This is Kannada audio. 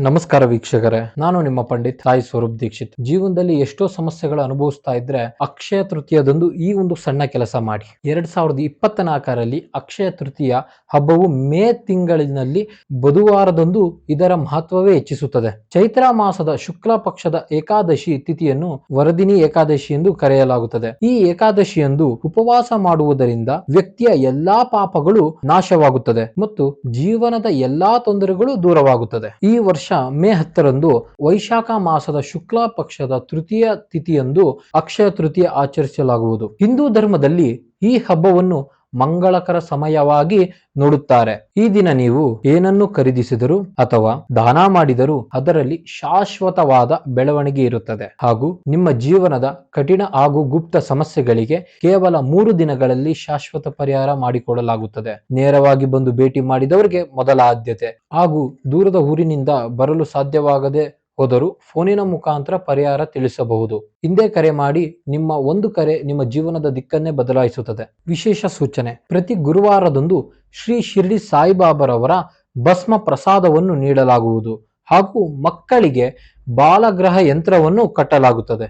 ನಮಸ್ಕಾರ ವೀಕ್ಷಕರೇ, ನಾನು ನಿಮ್ಮ ಪಂಡಿತ್ ಸಾಯಿ ಸ್ವರೂಪ್ ದೀಕ್ಷಿತ್. ಜೀವನದಲ್ಲಿ ಎಷ್ಟೋ ಸಮಸ್ಯೆಗಳು ಅನುಭವಿಸ್ತಾ ಇದ್ರೆ ಅಕ್ಷಯ ತೃತೀಯದಂದು ಈ ಒಂದು ಸಣ್ಣ ಕೆಲಸ ಮಾಡಿ. 2024ರಲ್ಲಿ ಅಕ್ಷಯ ತೃತೀಯ ಹಬ್ಬವು ಮೇ ತಿಂಗಳಿನಲ್ಲಿ ಬುಧವಾರದಂದು ಇದರ ಮಹತ್ವವೇ ಹೆಚ್ಚಿಸುತ್ತದೆ. ಚೈತ್ರ ಮಾಸದ ಶುಕ್ಲ ಪಕ್ಷದ ಏಕಾದಶಿ ತಿಥಿಯನ್ನು ವರದಿನಿ ಏಕಾದಶಿ ಎಂದು ಕರೆಯಲಾಗುತ್ತದೆ. ಈ ಏಕಾದಶಿಯಂದು ಉಪವಾಸ ಮಾಡುವುದರಿಂದ ವ್ಯಕ್ತಿಯ ಎಲ್ಲಾ ಪಾಪಗಳು ನಾಶವಾಗುತ್ತದೆ ಮತ್ತು ಜೀವನದ ಎಲ್ಲಾ ತೊಂದರೆಗಳು ದೂರವಾಗುತ್ತದೆ. ಈ ವರ್ಷ ಮೇ 10ರಂದು ವೈಶಾಖ ಮಾಸದ ಶುಕ್ಲ ಪಕ್ಷದ ತೃತೀಯ ತಿಥಿಯಂದು ಅಕ್ಷಯ ತೃತೀಯ ಆಚರಿಸಲಾಗುವುದು. ಹಿಂದೂ ಧರ್ಮದಲ್ಲಿ ಈ ಹಬ್ಬವನ್ನು ಮಂಗಳಕರ ಸಮಯವಾಗಿ ನೋಡುತ್ತಾರೆ. ಈ ದಿನ ನೀವು ಏನನ್ನು ಖರೀದಿಸಿದರೂ ಅಥವಾ ದಾನ ಮಾಡಿದರೂ ಅದರಲ್ಲಿ ಶಾಶ್ವತವಾದ ಬೆಳವಣಿಗೆ ಇರುತ್ತದೆ ಹಾಗೂ ನಿಮ್ಮ ಜೀವನದ ಕಠಿಣ ಹಾಗೂ ಗುಪ್ತ ಸಮಸ್ಯೆಗಳಿಗೆ ಕೇವಲ 3 ದಿನಗಳಲ್ಲಿ ಶಾಶ್ವತ ಪರಿಹಾರ ಮಾಡಿಕೊಡಲಾಗುತ್ತದೆ. ನೇರವಾಗಿ ಬಂದು ಭೇಟಿ ಮಾಡಿದವರಿಗೆ ಮೊದಲ ಆದ್ಯತೆ ಹಾಗೂ ದೂರದ ಊರಿನಿಂದ ಬರಲು ಸಾಧ್ಯವಾಗದೆ ಹೋದರೂ ಫೋನಿನ ಮುಖಾಂತರ ಪರಿಹಾರ ತಿಳಿಸಬಹುದು. ಹಿಂದೆ ಕರೆ ಮಾಡಿ. ನಿಮ್ಮ ಒಂದು ಕರೆ ನಿಮ್ಮ ಜೀವನದ ದಿಕ್ಕನ್ನೇ ಬದಲಾಯಿಸುತ್ತದೆ. ವಿಶೇಷ ಸೂಚನೆ: ಪ್ರತಿ ಗುರುವಾರದಂದು ಶ್ರೀ ಶಿರ್ಡಿ ಸಾಯಿಬಾಬಾರವರ ಭಸ್ಮ ಪ್ರಸಾದವನ್ನು ನೀಡಲಾಗುವುದು ಹಾಗೂ ಮಕ್ಕಳಿಗೆ ಬಾಲಗ್ರಹ ಯಂತ್ರವನ್ನು ಕಟ್ಟಲಾಗುತ್ತದೆ.